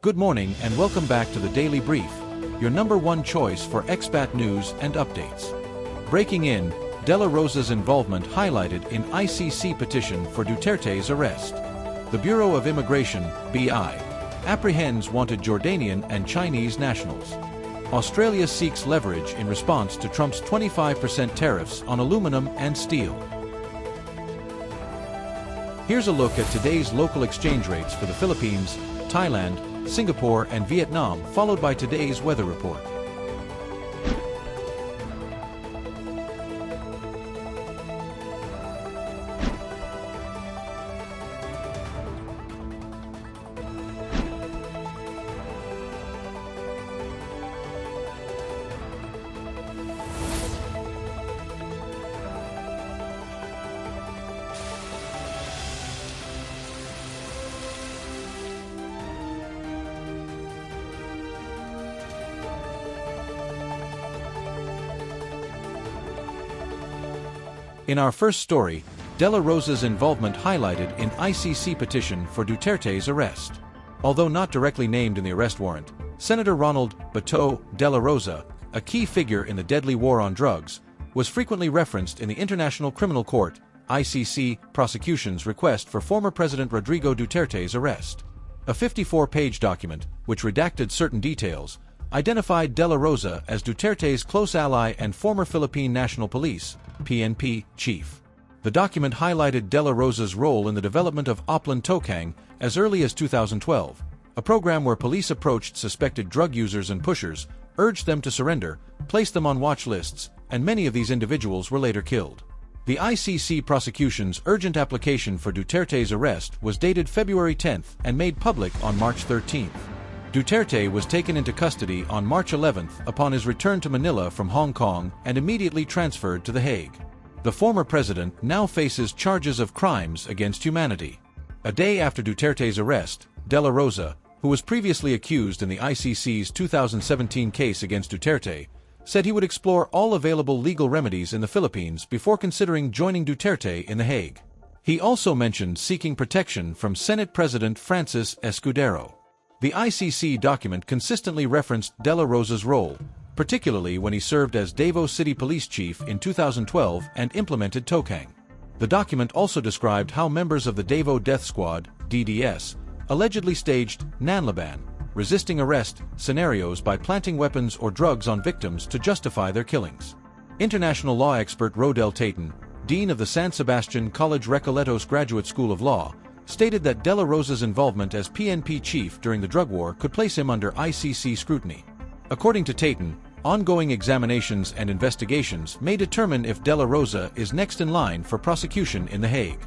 Good morning and welcome back to the Daily Brief, your number one choice for expat news and updates. Breaking in, De La Rosa's involvement highlighted in ICC petition for Duterte's arrest. The Bureau of Immigration, BI, apprehends wanted Jordanian and Chinese nationals. Australia seeks leverage in response to Trump's 25% tariffs on aluminum and steel. Here's a look at today's local exchange rates for the Philippines, Thailand, Singapore and Vietnam, followed by today's weather report. In our first story, De La Rosa's involvement highlighted in ICC petition for Duterte's arrest. Although not directly named in the arrest warrant, Senator Ronald Bato De La Rosa, a key figure in the deadly war on drugs, was frequently referenced in the International Criminal Court (ICC) prosecution's request for former President Rodrigo Duterte's arrest. A 54-page document, which redacted certain details, identified De La Rosa as Duterte's close ally and former Philippine National Police (PNP) chief. The document highlighted De La Rosa's role in the development of Oplan Tokang as early as 2012, a program where police approached suspected drug users and pushers, urged them to surrender, placed them on watch lists, and many of these individuals were later killed. The ICC prosecution's urgent application for Duterte's arrest was dated February 10 and made public on March 13. Duterte was taken into custody on March 11 upon his return to Manila from Hong Kong and immediately transferred to The Hague. The former president now faces charges of crimes against humanity. A day after Duterte's arrest, De La Rosa, who was previously accused in the ICC's 2017 case against Duterte, said he would explore all available legal remedies in the Philippines before considering joining Duterte in The Hague. He also mentioned seeking protection from Senate President Francis Escudero. The ICC document consistently referenced De La Rosa's role, particularly when he served as Davao City Police Chief in 2012 and implemented Tokang. The document also described how members of the Davao Death Squad, DDS, allegedly staged nanlaban, resisting arrest, scenarios by planting weapons or drugs on victims to justify their killings. International law expert Rodel Tayton, Dean of the San Sebastian College Recoletos Graduate School of Law, stated that De La Rosa's involvement as PNP chief during the drug war could place him under ICC scrutiny. According to Tayton, ongoing examinations and investigations may determine if De La Rosa is next in line for prosecution in The Hague.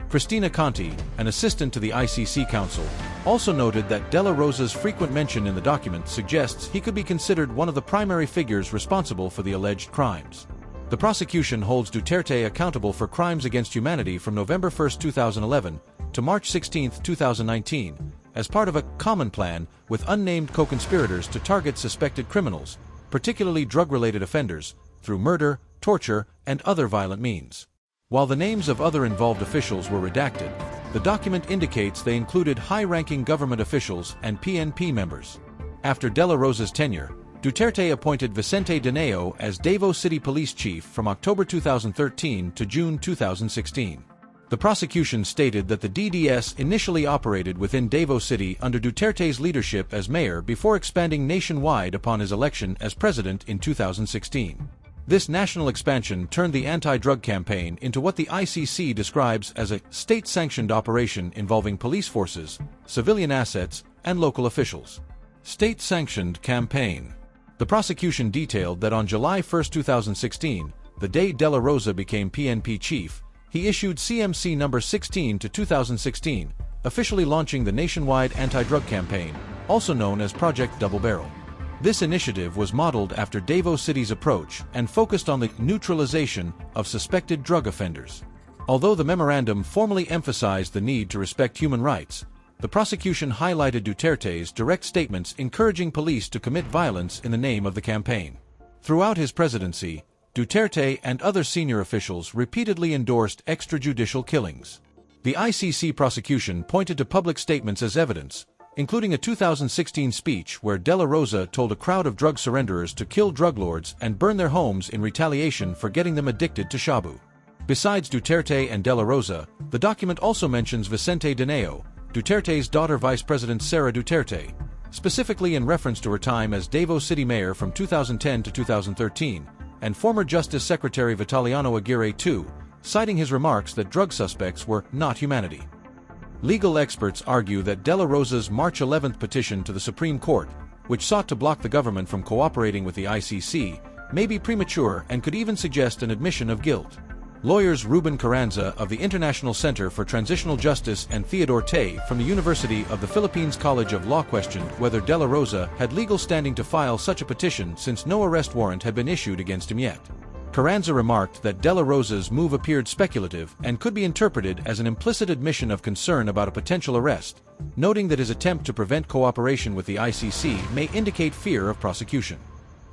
Cristina Conti, an assistant to the ICC counsel, also noted that De La Rosa's frequent mention in the document suggests he could be considered one of the primary figures responsible for the alleged crimes. The prosecution holds Duterte accountable for crimes against humanity from November 1, 2011, to March 16, 2019, as part of a common plan with unnamed co-conspirators to target suspected criminals, particularly drug-related offenders, through murder, torture, and other violent means. While the names of other involved officials were redacted, the document indicates they included high-ranking government officials and PNP members. After De La Rosa's tenure, Duterte appointed Vicente Dineo as Davao City Police Chief from October 2013 to June 2016. The prosecution stated that the DDS initially operated within Davao City under Duterte's leadership as mayor before expanding nationwide upon his election as president in 2016. This national expansion turned the anti-drug campaign into what the ICC describes as a state-sanctioned operation involving police forces, civilian assets, and local officials. State-sanctioned campaign. The prosecution detailed that on July 1, 2016, the day De La Rosa became PNP chief, he issued CMC No. 16 to 2016, officially launching the nationwide anti-drug campaign, also known as Project Double Barrel. This initiative was modeled after Davao City's approach and focused on the neutralization of suspected drug offenders. Although the memorandum formally emphasized the need to respect human rights, the prosecution highlighted Duterte's direct statements encouraging police to commit violence in the name of the campaign. Throughout his presidency, Duterte and other senior officials repeatedly endorsed extrajudicial killings. The ICC prosecution pointed to public statements as evidence, including a 2016 speech where De La Rosa told a crowd of drug surrenderers to kill drug lords and burn their homes in retaliation for getting them addicted to shabu. Besides Duterte and De La Rosa, the document also mentions Vicente Dineo, Duterte's daughter Vice President Sara Duterte, specifically in reference to her time as Davao City Mayor from 2010 to 2013, and former Justice Secretary Vitaliano Aguirre too, citing his remarks that drug suspects were not humanity. Legal experts argue that De La Rosa's March 11th petition to the Supreme Court, which sought to block the government from cooperating with the ICC, may be premature and could even suggest an admission of guilt. Lawyers Ruben Carranza of the International Center for Transitional Justice and Theodore Tay from the University of the Philippines College of Law questioned whether De La Rosa had legal standing to file such a petition since no arrest warrant had been issued against him yet. Carranza remarked that De La Rosa's move appeared speculative and could be interpreted as an implicit admission of concern about a potential arrest, noting that his attempt to prevent cooperation with the ICC may indicate fear of prosecution.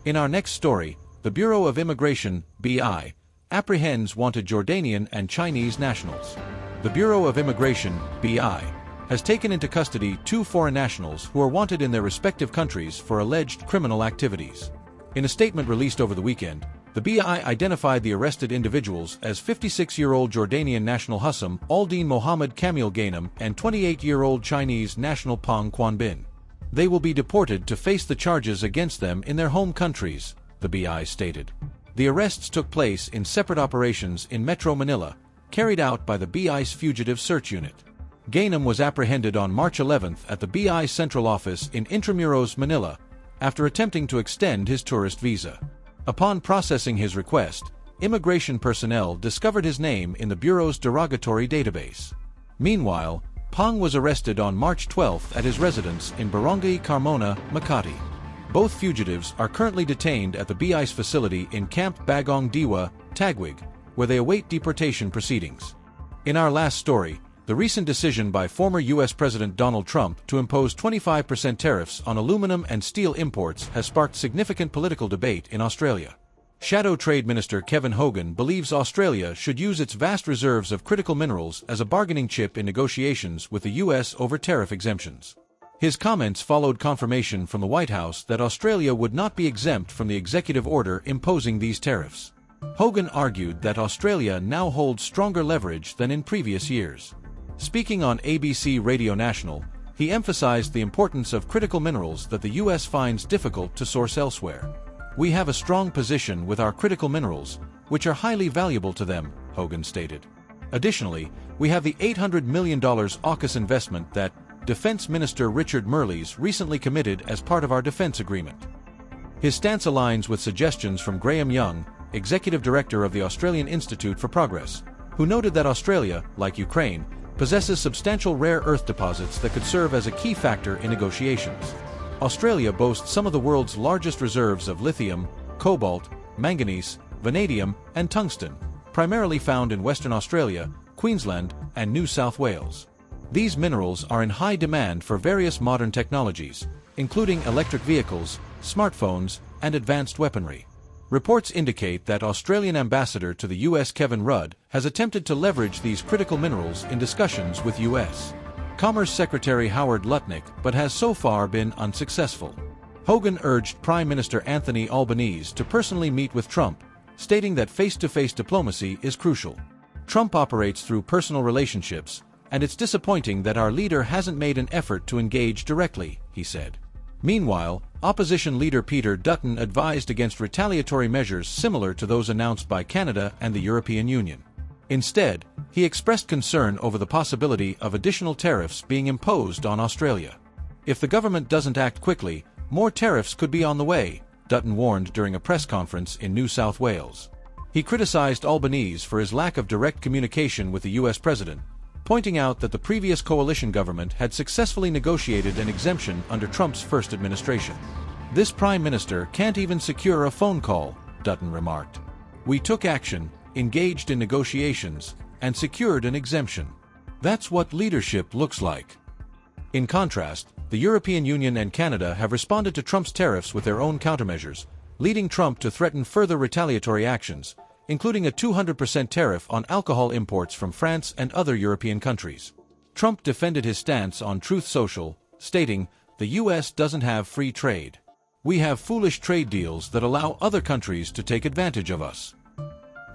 In our next story, the Bureau of Immigration, BI, apprehends wanted Jordanian and Chinese nationals. The Bureau of Immigration, BI, has taken into custody 2 foreign nationals who are wanted in their respective countries for alleged criminal activities. In a statement released over the weekend, the BI identified the arrested individuals as 56-year-old Jordanian national Hussam Aldin Mohammed Kamil Ghanem and 28-year-old Chinese national Pang Quanbin. They will be deported to face the charges against them in their home countries, the BI stated. The arrests took place in separate operations in Metro Manila, carried out by the BI's Fugitive Search Unit. Ghanem was apprehended on March 11th at the BI Central Office in Intramuros, Manila, after attempting to extend his tourist visa. Upon processing his request, immigration personnel discovered his name in the Bureau's derogatory database. Meanwhile, Pang was arrested on March 12th at his residence in Barangay Carmona, Makati. Both fugitives are currently detained at the BI's facility in Camp Bagong Diwa, Taguig, where they await deportation proceedings. In our last story, the recent decision by former U.S. President Donald Trump to impose 25% tariffs on aluminum and steel imports has sparked significant political debate in Australia. Shadow Trade Minister Kevin Hogan believes Australia should use its vast reserves of critical minerals as a bargaining chip in negotiations with the U.S. over tariff exemptions. His comments followed confirmation from the White House that Australia would not be exempt from the executive order imposing these tariffs. Hogan argued that Australia now holds stronger leverage than in previous years. Speaking on ABC Radio National, he emphasized the importance of critical minerals that the U.S. finds difficult to source elsewhere. "We have a strong position with our critical minerals, which are highly valuable to them," Hogan stated. Additionally, we have the $800 million AUKUS investment that Defense Minister Richard Marles recently committed as part of our defense agreement. His stance aligns with suggestions from Graham Young, Executive Director of the Australian Institute for Progress, who noted that Australia, like Ukraine, possesses substantial rare earth deposits that could serve as a key factor in negotiations. Australia boasts some of the world's largest reserves of lithium, cobalt, manganese, vanadium, and tungsten, primarily found in Western Australia, Queensland, and New South Wales. These minerals are in high demand for various modern technologies, including electric vehicles, smartphones, and advanced weaponry. Reports indicate that Australian Ambassador to the U.S. Kevin Rudd has attempted to leverage these critical minerals in discussions with U.S. Commerce Secretary Howard Lutnick, but has so far been unsuccessful. Hogan urged Prime Minister Anthony Albanese to personally meet with Trump, stating that face-to-face diplomacy is crucial. Trump operates through personal relationships, and it's disappointing that our leader hasn't made an effort to engage directly, he said. Meanwhile, opposition leader Peter Dutton advised against retaliatory measures similar to those announced by Canada and the European Union. Instead, he expressed concern over the possibility of additional tariffs being imposed on Australia. If the government doesn't act quickly, more tariffs could be on the way, Dutton warned during a press conference in New South Wales. He criticized Albanese for his lack of direct communication with the U.S. president, pointing out that the previous coalition government had successfully negotiated an exemption under Trump's first administration. "This prime minister can't even secure a phone call," Dutton remarked. "We took action, engaged in negotiations, and secured an exemption. That's what leadership looks like." In contrast, the European Union and Canada have responded to Trump's tariffs with their own countermeasures, leading Trump to threaten further retaliatory actions, including a 200% tariff on alcohol imports from France and other European countries. Trump defended his stance on Truth Social, stating, "The U.S. doesn't have free trade. We have foolish trade deals that allow other countries to take advantage of us."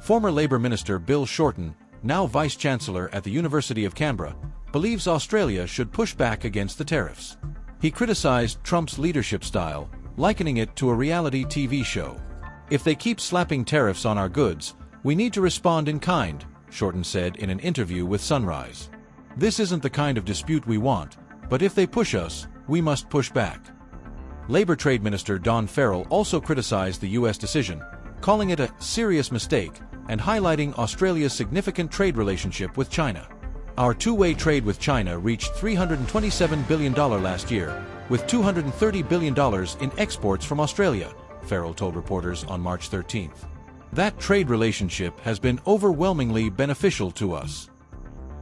Former Labour Minister Bill Shorten, now Vice-Chancellor at the University of Canberra, believes Australia should push back against the tariffs. He criticised Trump's leadership style, likening it to a reality TV show. "If they keep slapping tariffs on our goods, we need to respond in kind," Shorten said in an interview with Sunrise. "This isn't the kind of dispute we want, but if they push us, we must push back." Labour Trade Minister Don Farrell also criticised the U.S. decision, calling it a serious mistake and highlighting Australia's significant trade relationship with China. "Our two-way trade with China reached $327 billion last year, with $230 billion in exports from Australia," Farrell told reporters on March 13th. "That trade relationship has been overwhelmingly beneficial to us."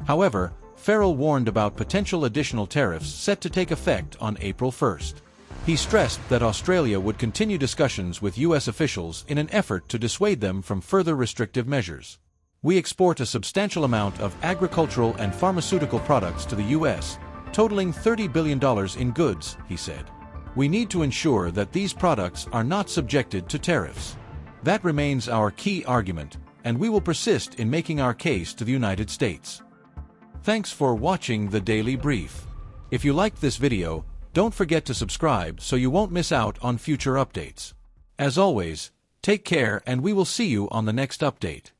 However, Farrell warned about potential additional tariffs set to take effect on April 1st. He stressed that Australia would continue discussions with U.S. officials in an effort to dissuade them from further restrictive measures. "We export a substantial amount of agricultural and pharmaceutical products to the U.S., totaling $30 billion in goods," he said. "We need to ensure that these products are not subjected to tariffs. That remains our key argument, and we will persist in making our case to the United States." Thanks for watching the Daily Brief. If you liked this video, don't forget to subscribe so you won't miss out on future updates. As always, take care and we will see you on the next update.